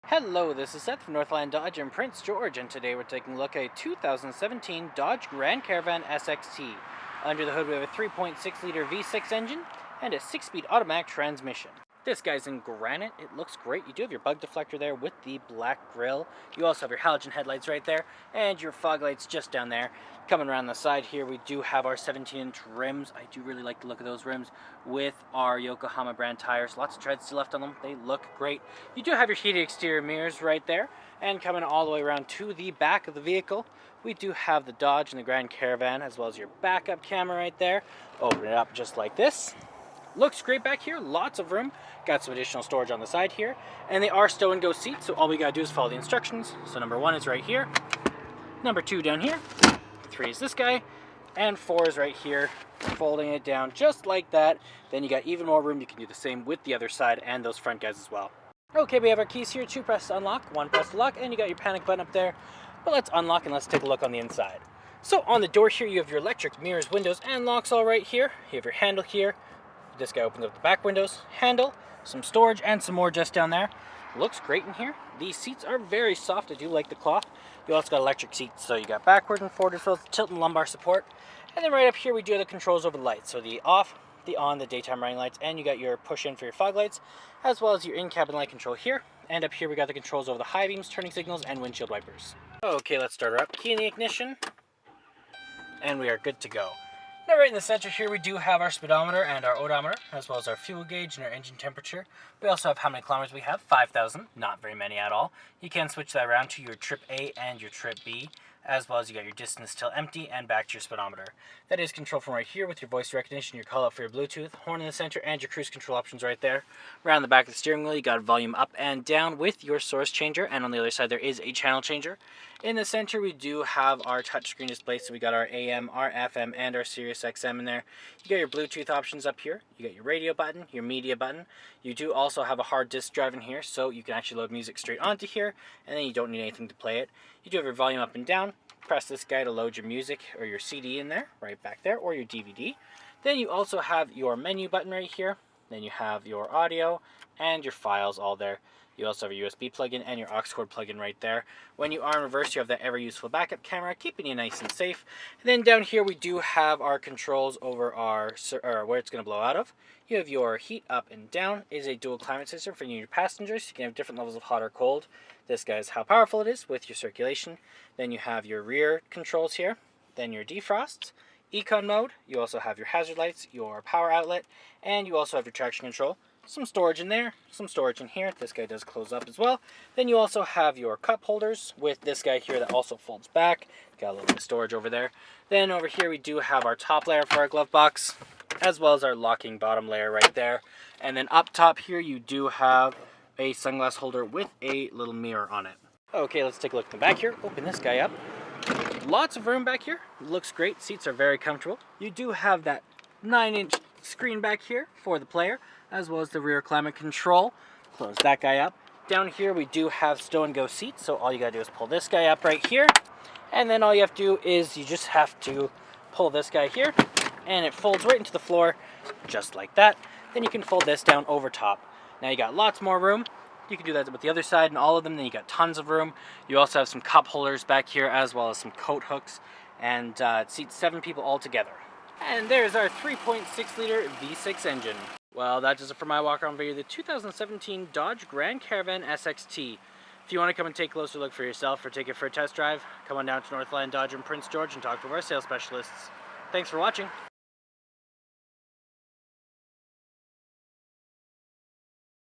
Hello, this is Seth from Northland Dodge in Prince George, and today we're taking a look at a 2017 Dodge Grand Caravan SXT. Under the hood we have a 3.6 liter V6 engine and a 6-speed automatic transmission. This guy's in granite. It looks great. You do have your bug deflector there with the black grille. You also have your halogen headlights right there and your fog lights just down there. Coming around the side here, we do have our 17-inch rims. I do really like the look of those rims with our Yokohama brand tires. Lots of tread still left on them. They look great. You do have your heated exterior mirrors right there. And coming all the way around to the back of the vehicle, we do have the Dodge and the Grand Caravan, as well as your backup camera right there. Open it up just like this. Looks great back here, lots of room. Got some additional storage on the side here. And they are stow and go seats, so all we gotta do is follow the instructions. So number 1 is right here. Number 2 down here. 3 is this guy. And 4 is right here. Folding it down just like that. Then you got even more room. You can do the same with the other side and those front guys as well. Okay, we have our keys here. 2 press to unlock, 1 press to lock, and you got your panic button up there. But let's unlock and let's take a look on the inside. So on the door here, you have your electric mirrors, windows, and locks all right here. You have your handle here. This guy opens up the back windows, handle, some storage, and some more just down there. Looks great in here. These seats are very soft. I do like the cloth. You also got electric seats, so you got backward and forward as well as tilt and lumbar support. And then right up here, we do have the controls over the lights. So the off, the on, the daytime running lights, and you got your push in for your fog lights, as well as your in-cabin light control here. And up here, we got the controls over the high beams, turning signals, and windshield wipers. Okay, let's start her up. Key in the ignition, and we are good to go. Now right in the center here we do have our speedometer and our odometer, as well as our fuel gauge and our engine temperature. We also have how many kilometers we have, 5,000, not very many at all. You can switch that around to your trip A and your trip B, as well as you got your distance till empty and back to your speedometer. That is controlled from right here with your voice recognition, your call out for your Bluetooth, horn in the center, and your cruise control options right there. Around the back of the steering wheel you got volume up and down with your source changer, and on the other side there is a channel changer. In the center we do have our touchscreen display, so we got our AM, our FM, and our Sirius XM in there. You got your Bluetooth options up here, you got your radio button, your media button. You do also have a hard disk drive in here, so you can actually load music straight onto here, and then you don't need anything to play it. You do have your volume up and down. Press this guy to load your music or your CD in there, right back there, or your DVD. Then you also have your menu button right here. Then you have your audio and your files all there. You also have a USB plug-in and your aux cord plug-in right there. When you are in reverse, you have that ever-useful backup camera, keeping you nice and safe. And then down here, we do have our controls over our where it's going to blow out of. You have your heat up and down. It is a dual climate system for you and your passengers. You can have different levels of hot or cold. This guy is how powerful it is with your circulation. Then you have your rear controls here. Then your defrost, econ mode. You also have your hazard lights, your power outlet, and you also have your traction control. Some storage in there, some storage in here. This guy does close up as well. Then you also have your cup holders with this guy here that also folds back. Got a little bit of storage over there. Then over here we do have our top layer for our glove box, as well as our locking bottom layer right there. And then up top here you do have a sunglass holder with a little mirror on it. Okay, let's take a look at the back here. Open this guy up. Lots of room back here. Looks great. Seats are very comfortable. You do have that 9-inch screen back here for the player, as well as the rear climate control. Close that guy up. Down here we do have stow and go seats, so all you gotta do is pull this guy up right here, and then all you have to do is you just have to pull this guy here, and it folds right into the floor, just like that. Then you can fold this down over top. Now you got lots more room. You can do that with the other side and all of them. Then you got tons of room. You also have some cup holders back here, as well as some coat hooks, and it seats 7 people all together. And there's our 3.6 liter V6 engine. Well, that does it for my walk around video of the 2017 Dodge Grand Caravan SXT. If you want to come and take a closer look for yourself or take it for a test drive, come on down to Northland Dodge in Prince George and talk to our sales specialists. Thanks for watching.